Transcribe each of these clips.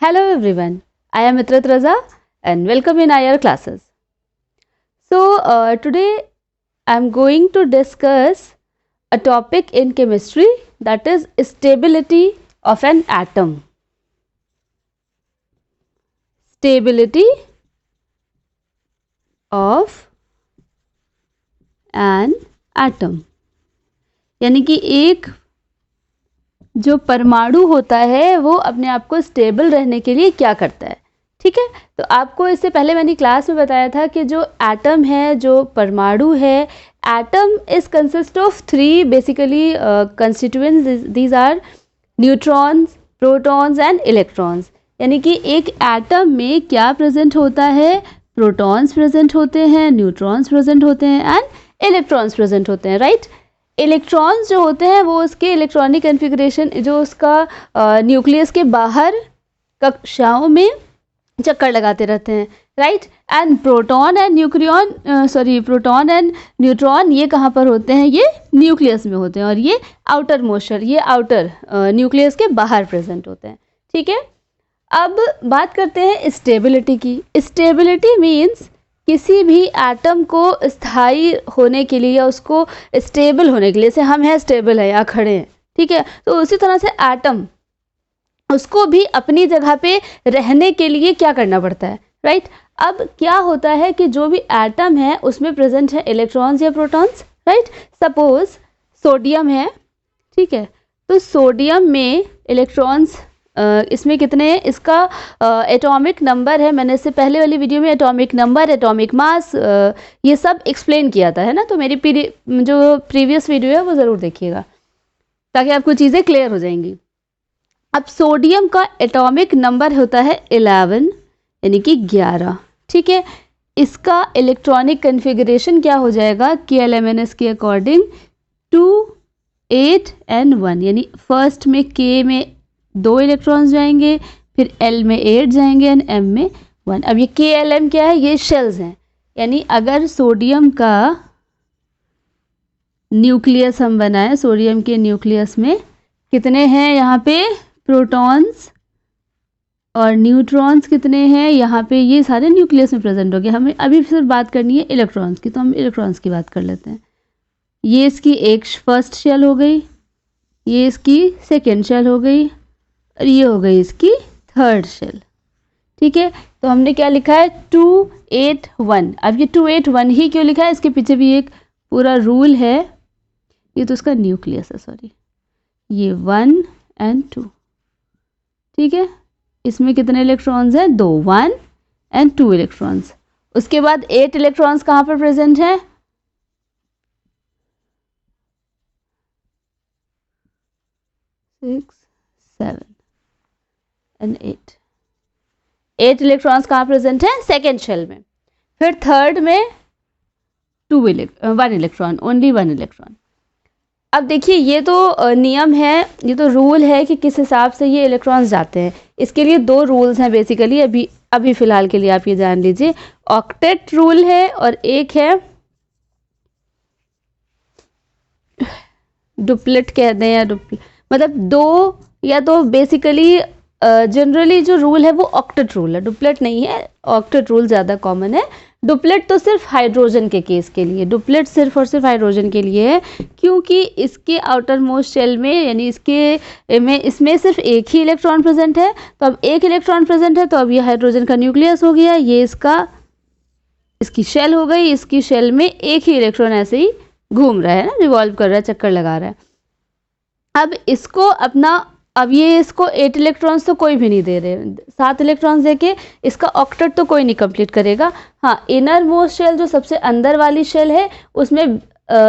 Hello everyone, I am Mitrat Raza and welcome in our classes. So today I am going to discuss a topic in chemistry, that is stability of an atom. Stability of an atom, यानी कि एक जो परमाणु होता है वो अपने आप को स्टेबल रहने के लिए क्या करता है. ठीक है, तो आपको इससे पहले मैंने क्लास में बताया था कि जो एटम है, जो परमाणु है, atom is consist of three basically constituents. These are neutrons, protons and electrons. यानी कि एक एटम में क्या प्रेजेंट होता है? प्रोटॉन्स प्रेजेंट होते हैं, न्यूट्रॉन्स प्रेजेंट होते हैं एंड इलेक्ट्रॉन्स प्रेजेंट होते हैं, राइट. इलेक्ट्रॉन्स जो होते हैं वो उसके इलेक्ट्रॉनिक कन्फिग्रेशन, जो उसका न्यूक्लियस के बाहर कक्षाओं में चक्कर लगाते रहते हैं, right. And proton and neutron ये कहाँ पर होते हैं? ये न्यूक्लियस में होते हैं और ये आउटर मोस्टर, ये आउटर न्यूक्लियस के बाहर प्रेजेंट होते हैं. ठीक है, अब बात करते हैं स्टेबिलिटी की. स्टेबिलिटी मीन्स किसी भी एटम को स्थायी होने के लिए या उसको स्टेबल होने के लिए, जैसे हम हैं स्टेबल है, यहाँ खड़े हैं, ठीक है, तो उसी तरह से एटम उसको भी अपनी जगह पे रहने के लिए क्या करना पड़ता है, राइट. अब क्या होता है कि जो भी एटम है उसमें प्रेजेंट है इलेक्ट्रॉन्स या प्रोटॉन्स, राइट. सपोज सोडियम है, ठीक है, तो सोडियम में इलेक्ट्रॉन्स इसमें कितने हैं? इसका एटॉमिक नंबर है, मैंने इससे पहले वाली वीडियो में एटॉमिक नंबर, एटॉमिक मास ये सब एक्सप्लेन किया था, है ना. तो मेरी जो प्रीवियस वीडियो है वो ज़रूर देखिएगा ताकि आपको चीज़ें क्लियर हो जाएंगी. अब सोडियम का एटॉमिक नंबर होता है 11, यानी कि 11, ठीक है. इसका इलेक्ट्रॉनिक कन्फिगरेशन क्या हो जाएगा? KLMNS के अकॉर्डिंग 2, 8 and 1, यानी फर्स्ट में K में 2 इलेक्ट्रॉन्स जाएंगे, फिर L में 8 जाएंगे एंड M में 1. अब ये KLM क्या है? ये शेल्स हैं. यानी अगर सोडियम का न्यूक्लियस हम बनाएं, सोडियम के न्यूक्लियस में कितने हैं? यहाँ पे प्रोटॉन्स और न्यूट्रॉन्स कितने हैं? यहाँ पे ये सारे न्यूक्लियस में प्रेजेंट हो गए. हमें अभी सिर्फ बात करनी है इलेक्ट्रॉन्स की, तो हम इलेक्ट्रॉन्स की बात कर लेते हैं. ये इसकी एक फर्स्ट शेल हो गई, ये इसकी सेकेंड शेल हो गई और ये हो गई इसकी थर्ड शेल. ठीक है, तो हमने क्या लिखा है? 2, 8, 1. अब ये 2, 8, 1 ही क्यों लिखा है? इसके पीछे भी एक पूरा रूल है. ये तो उसका न्यूक्लियस है, सॉरी, ये 1 and 2, ठीक है. इसमें कितने इलेक्ट्रॉन्स हैं? 2, 1 and 2 इलेक्ट्रॉन्स. उसके बाद 8 इलेक्ट्रॉन्स कहाँ पर प्रेजेंट हैं? 6, 7 and 8 इलेक्ट्रॉन्स कहाँ प्रेजेंट हैं? सेकेंड शेल में. फिर थर्ड में 1 इलेक्ट्रॉन, ओनली 1 इलेक्ट्रॉन. अब देखिए, ये तो नियम है, ये तो रूल है कि किस हिसाब से ये इलेक्ट्रॉन्स जाते हैं. इसके लिए 2 रूल्स हैं बेसिकली, अभी फिलहाल के लिए आप ये जान लीजिए. ऑक्टेट रूल है और एक है डुप्लेट कह दें, या मतलब 2, या तो बेसिकली जनरली जो रूल है वो ऑक्टेट रूल है, डुप्लेट नहीं है. ऑक्टेट रूल ज़्यादा कॉमन है. डुप्लेट तो सिर्फ हाइड्रोजन के केस के लिए, डुप्लेट सिर्फ और सिर्फ हाइड्रोजन के लिए है, क्योंकि इसके आउटर मोस्ट शेल में, यानी इसमें सिर्फ एक ही इलेक्ट्रॉन प्रेजेंट है. तो अब एक इलेक्ट्रॉन प्रेजेंट है तो अब ये हाइड्रोजन का न्यूक्लियस हो गया, ये इसकी शेल हो गई. इसकी शेल में एक ही इलेक्ट्रॉन ऐसे ही घूम रहा है ना, रिवॉल्व कर रहा है, चक्कर लगा रहा है. अब ये इसको 8 इलेक्ट्रॉन्स तो कोई भी नहीं दे रहे, 7 इलेक्ट्रॉन्स देके इसका ऑक्टेट तो कोई नहीं कंप्लीट करेगा. हाँ, इनर मोस्ट शेल जो सबसे अंदर वाली शेल है उसमें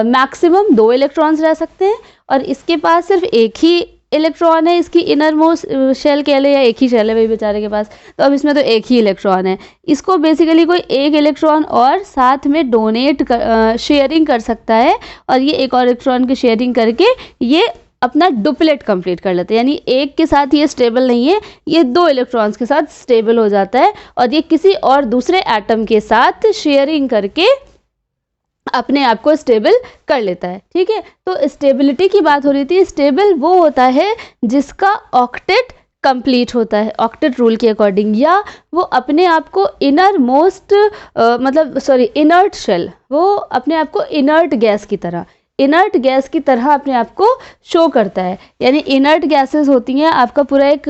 मैक्सिमम 2 इलेक्ट्रॉन्स रह सकते हैं और इसके पास सिर्फ एक ही इलेक्ट्रॉन है. इसकी इनर मोस्ट शेल कह ले, या एक ही शेल है भाई बेचारे के पास, तो अब इसमें तो एक ही इलेक्ट्रॉन है. इसको बेसिकली कोई एक इलेक्ट्रॉन और साथ में शेयरिंग कर सकता है और ये एक और इलेक्ट्रॉन की शेयरिंग करके ये अपना डुप्लेट कंप्लीट कर लेते हैं. यानी एक के साथ ये स्टेबल नहीं है, ये 2 इलेक्ट्रॉन्स के साथ स्टेबल हो जाता है और ये किसी और दूसरे एटम के साथ शेयरिंग करके अपने आप को स्टेबल कर लेता है. ठीक है, तो स्टेबिलिटी की बात हो रही थी. स्टेबल वो होता है जिसका ऑक्टेट कंप्लीट होता है ऑक्टेट रूल के अकॉर्डिंग, या वो अपने आप को इनर मोस्ट इनर्ट शेल, वो अपने आप को इनर्ट गैस की तरह अपने आप को शो करता है। यानी इनर्ट गैसेस होती हैं, आपका पूरा एक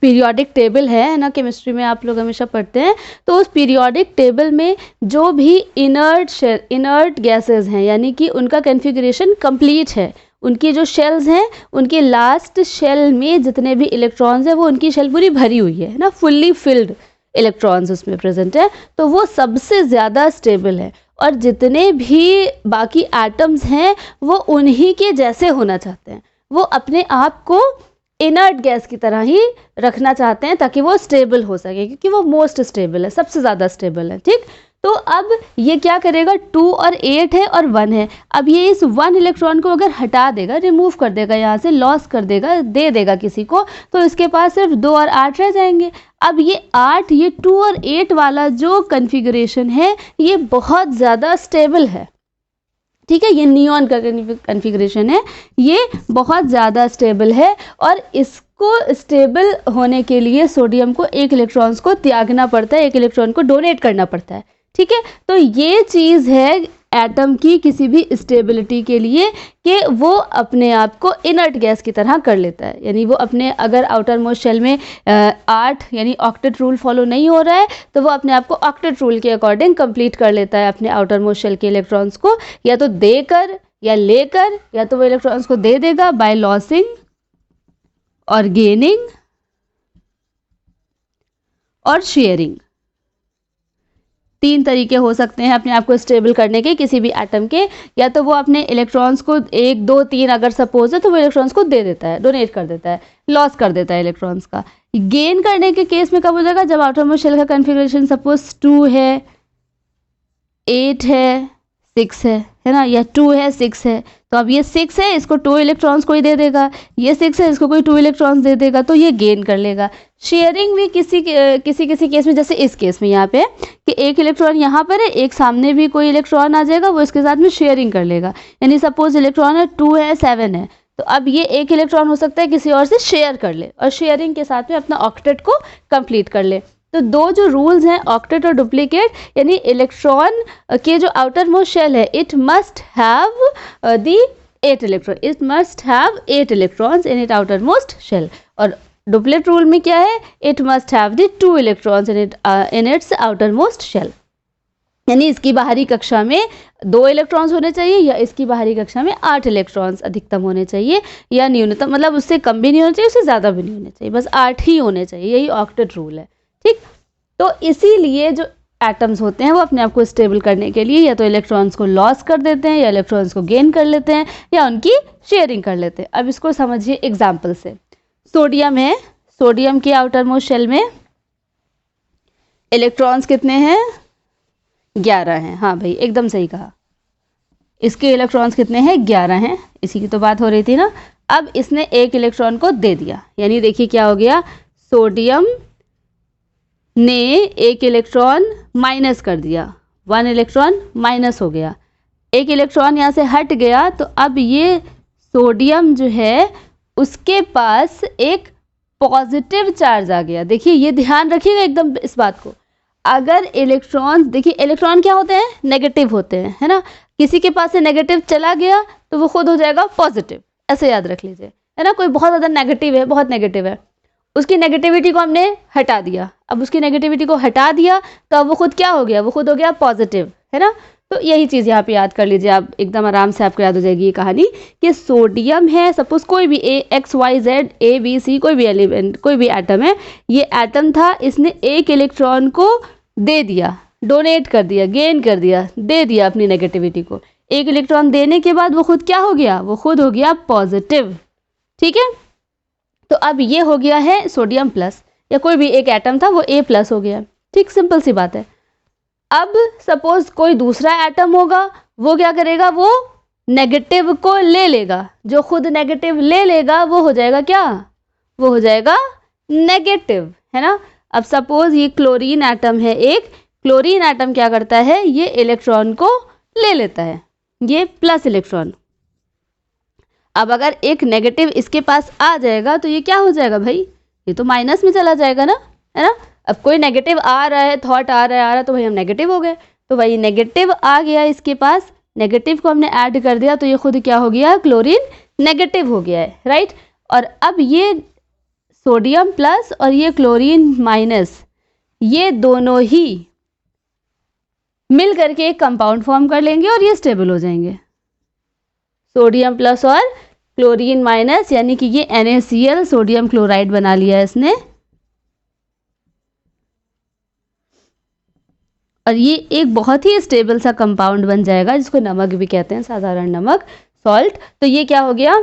पीरियोडिक टेबल है ना, केमिस्ट्री में आप लोग हमेशा पढ़ते हैं। तो उस पीरियोडिक टेबल में जो भी इनर्ट गैसेस हैं, यानी कि उनका कॉन्फ़िगरेशन कंप्लीट है, उनकी जो शेल्स हैं, उनके लास्ट शेल में जितने भी इलेक्ट्रॉन्स हैं वो उनकी शेल पूरी भरी हुई है ना, फुल्ली फिल्ड इलेक्ट्रॉन्स उसमें प्रेजेंट है, तो वो सबसे ज़्यादा स्टेबल है। और जितने भी बाकी एटम्स हैं वो उन्हीं के जैसे होना चाहते हैं, वो अपने आप को इनर्ट गैस की तरह ही रखना चाहते हैं ताकि वो स्टेबल हो सके, क्योंकि वो मोस्ट स्टेबल है, सबसे ज़्यादा स्टेबल है। ठीक, तो अब ये क्या करेगा, 2 और 8 है और 1 है। अब ये इस 1 इलेक्ट्रॉन को अगर हटा देगा, रिमूव कर देगा, यहाँ से लॉस कर देगा, दे देगा किसी को, तो इसके पास सिर्फ 2 और 8 रह जाएंगे। अब ये 8, ये 2 और 8 वाला जो कन्फिगरेशन है ये बहुत ज़्यादा स्टेबल है। ठीक है, ये नियॉन का कन्फिगरेशन है, ये बहुत ज़्यादा स्टेबल है, और इसको स्टेबल होने के लिए सोडियम को एक इलेक्ट्रॉन्स को त्यागना पड़ता है, एक इलेक्ट्रॉन को डोनेट करना पड़ता है। ठीक है, तो ये चीज़ है एटम की किसी भी स्टेबिलिटी के लिए कि वो अपने आप को इनर्ट गैस की तरह कर लेता है। यानी वो अपने, अगर आउटर मोस्ट शेल में 8 यानी ऑक्टेट रूल फॉलो नहीं हो रहा है, तो वो अपने आप को ऑक्टेट रूल के अकॉर्डिंग कंप्लीट कर लेता है अपने आउटर मोस्ट शेल के इलेक्ट्रॉन्स को, या तो देकर या लेकर, या तो वो इलेक्ट्रॉन्स को दे देगा बाय लॉसिंग और गेनिंग और शेयरिंग। 3 तरीके हो सकते हैं अपने आप को स्टेबल करने के किसी भी एटम के, या तो वो अपने इलेक्ट्रॉन्स को 1, 2, 3 अगर सपोज है तो वो इलेक्ट्रॉन्स को दे देता है, डोनेट कर देता है, लॉस कर देता है इलेक्ट्रॉन्स का। गेन करने के केस में कब हो जाएगा, जब आउटर मोस्ट शेल का कन्फिग्रेशन सपोज 2 है, 8 है, 6 है ना, या 2 है, 6 है, तो अब ये 6 है, इसको 2 इलेक्ट्रॉन्स कोई दे देगा, ये 6 है, इसको कोई 2 इलेक्ट्रॉन्स दे देगा, तो ये गेन कर लेगा। शेयरिंग भी किसी केस में, जैसे इस केस में यहाँ पे कि एक इलेक्ट्रॉन यहाँ पर है, एक सामने भी कोई इलेक्ट्रॉन आ जाएगा, वो इसके साथ में शेयरिंग कर लेगा। यानी सपोज इलेक्ट्रॉन है 2 है, 7 है, तो अब ये एक इलेक्ट्रॉन हो सकता है किसी और से शेयर कर ले, और शेयरिंग के साथ में अपना ऑक्टेट को कंप्लीट कर ले। तो 2 जो रूल्स हैं, ऑक्टेट और डुप्लीकेट, यानी इलेक्ट्रॉन के जो आउटर मोस्ट शेल है, it must have the 8 electron, it must have 8 electrons in it outermost shell. और डुप्लीकेट रूल में क्या है, it must have the 2 electrons in its outermost shell. यानी इसकी बाहरी कक्षा में 2 इलेक्ट्रॉन्स होने चाहिए, या इसकी बाहरी कक्षा में 8 इलेक्ट्रॉन्स अधिकतम होने चाहिए, या न्यूनतम, मतलब उससे कम भी नहीं होना चाहिए, उससे ज़्यादा भी नहीं होने चाहिए, बस 8 ही होने चाहिए, यही ऑक्टेट रूल है। ठीक, तो इसीलिए जो एटम्स होते हैं वो अपने आप को स्टेबल करने के लिए या तो इलेक्ट्रॉन्स को लॉस कर देते हैं, या इलेक्ट्रॉन्स को गेन कर लेते हैं, या उनकी शेयरिंग कर लेते हैं। अब इसको समझिए एग्जाम्पल से। सोडियम है, सोडियम के आउटर मोस्ट शेल में इलेक्ट्रॉन्स कितने हैं, 11 हैं। हाँ भाई, एकदम सही कहा, इसके इलेक्ट्रॉन्स कितने हैं, 11 हैं, इसी की तो बात हो रही थी ना। अब इसने एक इलेक्ट्रॉन को दे दिया, यानी देखिए क्या हो गया, सोडियम ने एक इलेक्ट्रॉन माइनस कर दिया, 1 इलेक्ट्रॉन माइनस हो गया, एक इलेक्ट्रॉन यहाँ से हट गया, तो अब ये सोडियम जो है उसके पास एक पॉजिटिव चार्ज आ गया। देखिए, ये ध्यान रखिएगा एकदम इस बात को। अगर इलेक्ट्रॉन, देखिए इलेक्ट्रॉन क्या होते हैं, नेगेटिव होते हैं, है ना, किसी के पास से नेगेटिव चला गया तो वो खुद हो जाएगा पॉजिटिव, ऐसे याद रख लीजिए, है ना। कोई बहुत ज़्यादा नेगेटिव है, बहुत नेगेटिव है, उसकी नेगेटिविटी को हमने हटा दिया, अब उसकी नेगेटिविटी को हटा दिया तो अब वो खुद क्या हो गया, वो खुद हो गया पॉजिटिव, है ना। तो यही चीज़ यहाँ पे याद कर लीजिए आप, एकदम आराम से आपको याद हो जाएगी ये कहानी कि सोडियम है, सपोज कोई भी XYZ ABC कोई भी एलिमेंट, कोई भी एटम है, ये एटम था, इसने एक इलेक्ट्रॉन को दे दिया, डोनेट कर दिया, गेन कर दिया, दे दिया अपनी नेगेटिविटी को। एक इलेक्ट्रॉन देने के बाद वो खुद क्या हो गया, वो खुद हो गया पॉजिटिव। ठीक है, तो अब ये हो गया है सोडियम प्लस, या कोई भी एक एटम था वो A+ हो गया। ठीक, सिंपल सी बात है। अब सपोज कोई दूसरा एटम होगा, वो क्या करेगा, वो नेगेटिव को ले लेगा, जो खुद नेगेटिव ले लेगा वो हो जाएगा क्या, वो हो जाएगा नेगेटिव, है ना। अब सपोज ये क्लोरीन एटम है, एक क्लोरीन एटम क्या करता है, ये इलेक्ट्रॉन को ले लेता है, ये प्लस इलेक्ट्रॉन। अब अगर एक नेगेटिव इसके पास आ जाएगा तो ये क्या हो जाएगा भाई, ये तो माइनस में चला जाएगा ना, है ना। अब कोई नेगेटिव आ रहा है, थॉट आ रहा है तो भाई हम नेगेटिव हो गए, तो भाई नेगेटिव आ गया इसके पास, नेगेटिव को हमने ऐड कर दिया तो ये खुद क्या हो गया, क्लोरीन नेगेटिव हो गया है, राइट। और अब ये सोडियम प्लस और ये क्लोरीन माइनस, ये दोनों ही मिल करके एक कंपाउंड फॉर्म कर लेंगे और ये स्टेबल हो जाएंगे। सोडियम प्लस और क्लोरीन माइनस, यानी कि ये NaCl सोडियम क्लोराइड बना लिया है इसने, और ये एक बहुत ही स्टेबल सा कंपाउंड बन जाएगा जिसको नमक भी कहते हैं, साधारण नमक, सॉल्ट। तो ये क्या हो गया,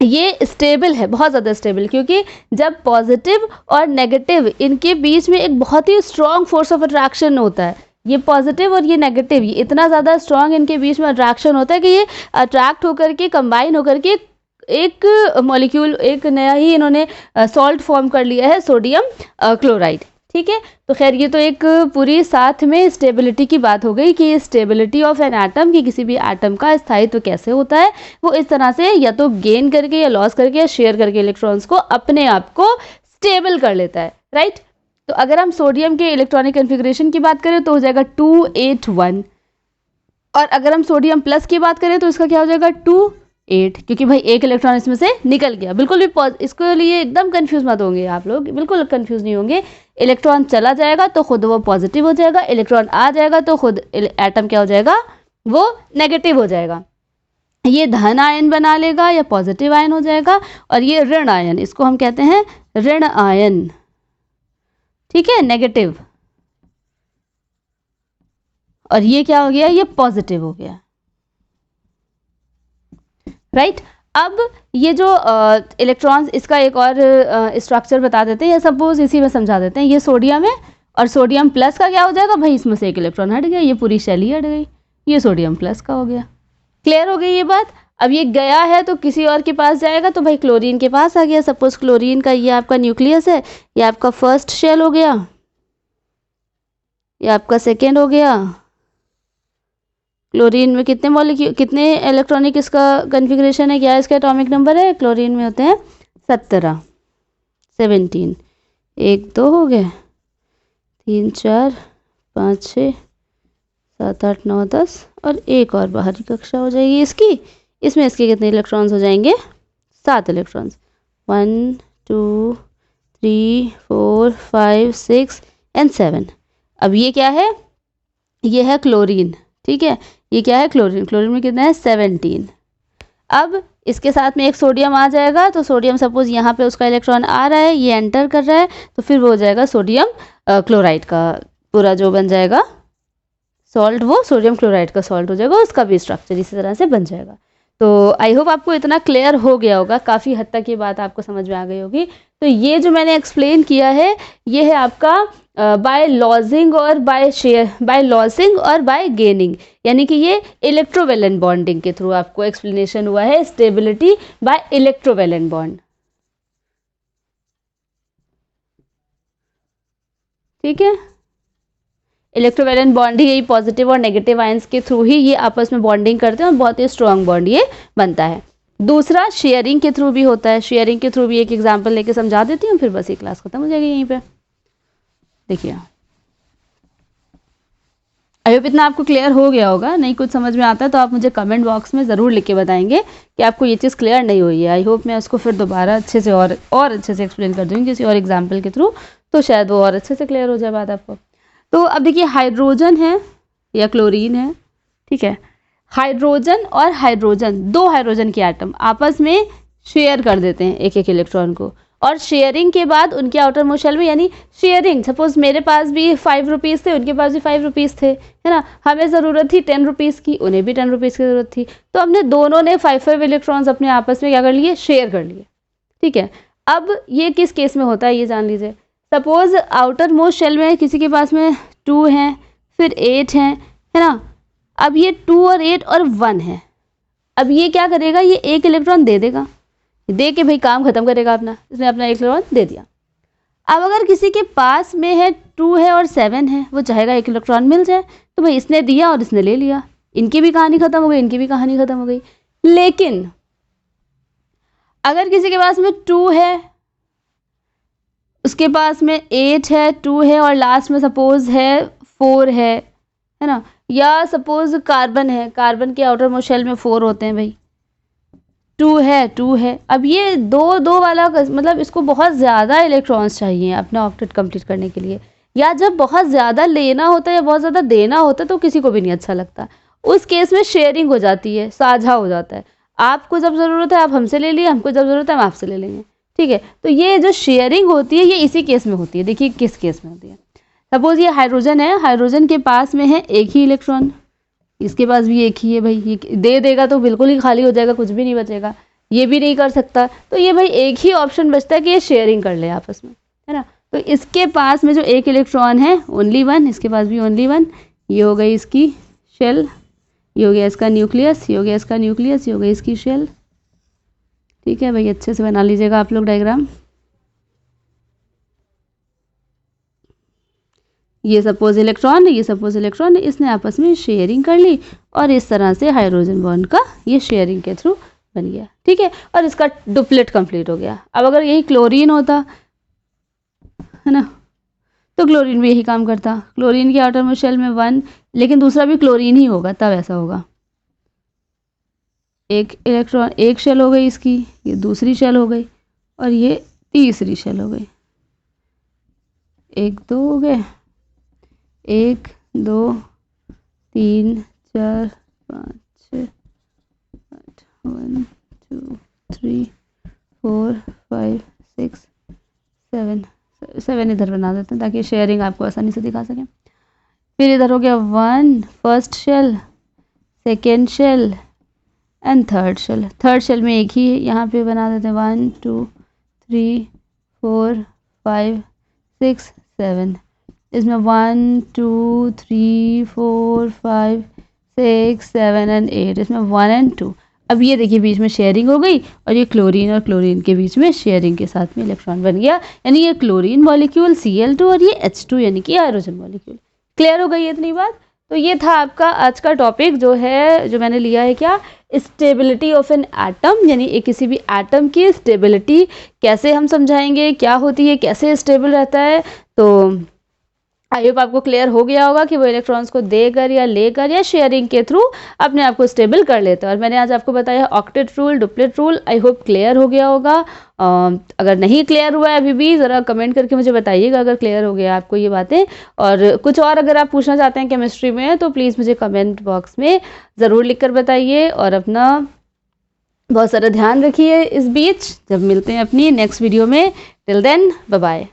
ये स्टेबल है, बहुत ज़्यादा स्टेबल, क्योंकि जब पॉजिटिव और नेगेटिव इनके बीच में एक बहुत ही स्ट्रॉन्ग फोर्स ऑफ अट्रैक्शन होता है, ये पॉजिटिव और ये नेगेटिव, ये इतना ज़्यादा स्ट्रॉन्ग इनके बीच में अट्रैक्शन होता है कि ये अट्रैक्ट होकर के कंबाइन होकर के एक मॉलिक्यूल, एक नया ही इन्होंने सॉल्ट फॉर्म कर लिया है, सोडियम क्लोराइड, ठीक है। तो खैर ये तो एक पूरी साथ में स्टेबिलिटी की बात हो गई कि स्टेबिलिटी ऑफ एन एटम, की किसी भी एटम का स्थायित्व कैसे होता है, वो इस तरह से या तो गेन करके या लॉस करके या शेयर करके इलेक्ट्रॉन्स को अपने आप को स्टेबल कर लेता है, राइट। तो अगर हम सोडियम के इलेक्ट्रॉनिक कन्फिग्रेशन की बात करें तो हो जाएगा 281, और अगर हम सोडियम प्लस की बात करें तो इसका क्या हो जाएगा 28, क्योंकि भाई एक इलेक्ट्रॉन इसमें से निकल गया। बिल्कुल भी इसके लिए एकदम कंफ्यूज मत होंगे आप लोग, बिल्कुल कंफ्यूज नहीं होंगे। इलेक्ट्रॉन चला जाएगा तो खुद वो पॉजिटिव हो जाएगा, इलेक्ट्रॉन आ जाएगा तो खुद एटम क्या हो जाएगा, वो नेगेटिव हो जाएगा। ये धन आयन बना लेगा या पॉजिटिव आयन हो जाएगा, और ये ऋण आयन, इसको हम कहते हैं ऋण आयन, ठीक है, नेगेटिव। और ये क्या हो गया, ये पॉजिटिव हो गया, राइट। अब ये जो इलेक्ट्रॉन्स, इसका एक और स्ट्रक्चर बता देते हैं, या सपोज इसी में समझा देते हैं। ये सोडियम है और सोडियम प्लस का क्या हो जाएगा भाई, इसमें से एक इलेक्ट्रॉन हट गया, ये पूरी शैल ही हट गई, ये सोडियम प्लस का हो गया। क्लियर हो गई ये बात। अब ये गया है तो किसी और के पास जाएगा, तो भाई क्लोरीन के पास आ गया। सपोज क्लोरीन का ये आपका न्यूक्लियस है, ये आपका फर्स्ट शेल हो गया, ये आपका सेकेंड हो गया। क्लोरीन में कितने मॉलिक्यूल, कितने इलेक्ट्रॉनिक इसका कन्फिग्रेशन है, क्या इसका एटॉमिक नंबर है, क्लोरीन में होते हैं 17, 17, 1 2 हो गए, 3 4 5 6 7 8 9 10, और एक और बाहरी कक्षा हो जाएगी इसकी। इसमें इसके कितने इलेक्ट्रॉन्स हो जाएंगे, 7 इलेक्ट्रॉन्स, 1 2 3 4 5 6 एंड 7। अब ये क्या है, ये है क्लोरीन, ठीक है। ये क्या है, क्लोरीन, क्लोरीन में कितना है 17। अब इसके साथ में एक सोडियम आ जाएगा, तो सोडियम सपोज यहाँ पे उसका इलेक्ट्रॉन आ रहा है, ये एंटर कर रहा है, तो फिर वो हो जाएगा सोडियम क्लोराइड का पूरा जो बन जाएगा सॉल्ट, वो सोडियम क्लोराइड का सॉल्ट हो जाएगा, उसका भी स्ट्रक्चर इसी तरह से बन जाएगा। तो आई होप आपको इतना क्लियर हो गया होगा, काफ़ी हद तक ये बात आपको समझ में आ गई होगी। तो ये जो मैंने एक्सप्लेन किया है, ये है आपका बाय लॉजिंग और बाय शेयर, बाय लॉजिंग और बाय गेनिंग, यानी कि ये इलेक्ट्रोवैलेंट बॉन्डिंग के थ्रू आपको एक्सप्लेनेशन हुआ है, स्टेबिलिटी बाय इलेक्ट्रोवैलेंट बॉन्ड, ठीक है। इलेक्ट्रोवैलेंट बॉन्ड ही यही पॉजिटिव और नेगेटिव आयंस के थ्रू ही ये आपस में बॉन्डिंग करते हैं और बहुत ही स्ट्रॉन्ग बॉन्ड ये बनता है। दूसरा शेयरिंग के थ्रू भी होता है, शेयरिंग के थ्रू भी एक एग्जांपल लेके समझा देती हूँ, फिर बस ये क्लास खत्म हो जाएगी यहीं पे। देखिए आई होप इतना आपको क्लियर हो गया होगा। नहीं कुछ समझ में आता है तो आप मुझे कमेंट बॉक्स में ज़रूर लिख के बताएंगे कि आपको ये चीज़ क्लियर नहीं हुई है। आई होप मैं उसको फिर दोबारा अच्छे से और अच्छे से एक्सप्लेन कर दूँगी किसी और एग्जाम्पल के थ्रू, तो शायद वो और अच्छे से क्लियर हो जाए बात आपको। तो अब देखिए हाइड्रोजन है या क्लोरीन है, ठीक है। हाइड्रोजन और हाइड्रोजन, दो हाइड्रोजन के एटम आपस में शेयर कर देते हैं एक एक इलेक्ट्रॉन को, और शेयरिंग के बाद उनके आउटर मोस्ट शेल में, यानी शेयरिंग, सपोज मेरे पास भी 5 रुपीज़ थे, उनके पास भी 5 रुपीज़ थे, है ना। हमें ज़रूरत थी 10 रुपीज़ की, उन्हें भी 10 रुपीज़ की ज़रूरत थी, तो हमने दोनों ने 5 इलेक्ट्रॉन्स अपने आपस में क्या कर लिए, शेयर कर लिए, ठीक है। अब ये किस केस में होता है ये जान लीजिए। सपोज आउटर मोस्ट शेल में किसी के पास में 2 हैं, फिर 8 हैं, है ना। अब ये 2 और 8 और 1 है। अब ये क्या करेगा, ये एक इलेक्ट्रॉन दे देगा, दे के भाई काम खत्म करेगा अपना, इसने अपना एक इलेक्ट्रॉन दे दिया। अब अगर किसी के पास में है 2 है और 7 है, वो चाहेगा एक इलेक्ट्रॉन मिल जाए, तो भाई इसने दिया और इसने ले लिया, इनकी भी कहानी खत्म हो गई, इनकी भी कहानी खत्म हो गई। लेकिन अगर किसी के पास में 2 है, उसके पास में 8 है, 2 है और लास्ट में सपोज है 4 है ना, या सपोज कार्बन है, कार्बन के आउटर मोस्ट शेल में 4 होते हैं भाई, 2 है। अब ये 2 वाला मतलब इसको बहुत ज़्यादा इलेक्ट्रॉन्स चाहिए अपना ऑक्टेट कंप्लीट करने के लिए, या जब बहुत ज़्यादा लेना होता है या बहुत ज़्यादा देना होता है तो किसी को भी नहीं अच्छा लगता। उस केस में शेयरिंग हो जाती है, साझा हो जाता है। आपको जब ज़रूरत है आप हमसे ले लिए, हमको जब ज़रूरत है हम आपसे ले लेंगे, ठीक है। तो ये जो शेयरिंग होती है ये इसी केस में होती है। देखिए किस केस में होती है। सपोज ये हाइड्रोजन है, हाइड्रोजन के पास में है एक ही इलेक्ट्रॉन, इसके पास भी एक ही है भाई, ये दे देगा तो बिल्कुल ही खाली हो जाएगा, कुछ भी नहीं बचेगा, ये भी नहीं कर सकता, तो ये भाई एक ही ऑप्शन बचता है कि ये शेयरिंग कर ले आपस में, है ना। तो इसके पास में जो एक इलेक्ट्रॉन है ओनली 1, इसके पास भी ओनली 1, ये हो गई इसकी शेल, ये हो गया इसका न्यूक्लियस, ये हो गया इसका न्यूक्लियस, ये हो गई इसकी शेल। ठीक है भाई, अच्छे से बना लीजिएगा आप लोग डायग्राम। ये सपोज इलेक्ट्रॉन है, ये सपोज इलेक्ट्रॉन है, इसने आपस में शेयरिंग कर ली और इस तरह से हाइड्रोजन बॉन्ड का ये शेयरिंग के थ्रू बन गया, ठीक है। और इसका डुप्लेट कंप्लीट हो गया। अब अगर यही क्लोरीन होता है ना, तो क्लोरीन भी यही काम करता। क्लोरीन के आउटर मोस्ट शेल में 1, लेकिन दूसरा भी क्लोरीन ही होगा, तब ऐसा होगा। एक इलेक्ट्रॉन, एक शेल हो गई इसकी, ये दूसरी शेल हो गई और ये तीसरी शेल हो गई। 1 2 हो गए, 1 2 3 4 5 6 8 1 2 3 4 5 6 7 इधर बना देते हैं ताकि शेयरिंग आपको आसानी से दिखा सकें। फिर इधर हो गया 1 first shell, second shell and third shell. Third shell में एक ही यहाँ पे बना देते हैं 1 2 3 4 5 6 7। इसमें 1 2 3 4 5 6 7 एंड 8, इसमें 1 एंड 2। अब ये देखिए बीच में शेयरिंग हो गई और ये क्लोरीन और क्लोरीन के बीच में शेयरिंग के साथ में इलेक्ट्रॉन बन गया, यानी ये क्लोरीन मॉलिक्यूल Cl2 और ये H2 यानी कि हाइड्रोजन मॉलिक्यूल। क्लियर हो गई इतनी बात? तो ये था आपका आज का टॉपिक जो है, जो मैंने लिया है क्या, स्टेबिलिटी ऑफ एन एटम, यानी एक किसी भी एटम की स्टेबिलिटी कैसे हम समझाएंगे, क्या होती है, कैसे स्टेबल रहता है। तो आई होप आपको क्लियर हो गया होगा कि वो इलेक्ट्रॉन्स को देकर या लेकर या शेयरिंग के थ्रू अपने आप को स्टेबल कर लेते हैं। और मैंने आज आपको बताया octet rule, duplet rule. I hope clear हो गया होगा। अगर नहीं क्लियर हुआ है अभी भी, ज़रा कमेंट करके मुझे बताइएगा अगर क्लियर हो गया आपको ये बातें। और कुछ और अगर आप पूछना चाहते हैं केमिस्ट्री में तो प्लीज़ मुझे कमेंट बॉक्स में ज़रूर लिख कर बताइए। और अपना बहुत सारा ध्यान रखिए इस बीच, जब मिलते हैं अपनी नेक्स्ट वीडियो में। Till then bye bye.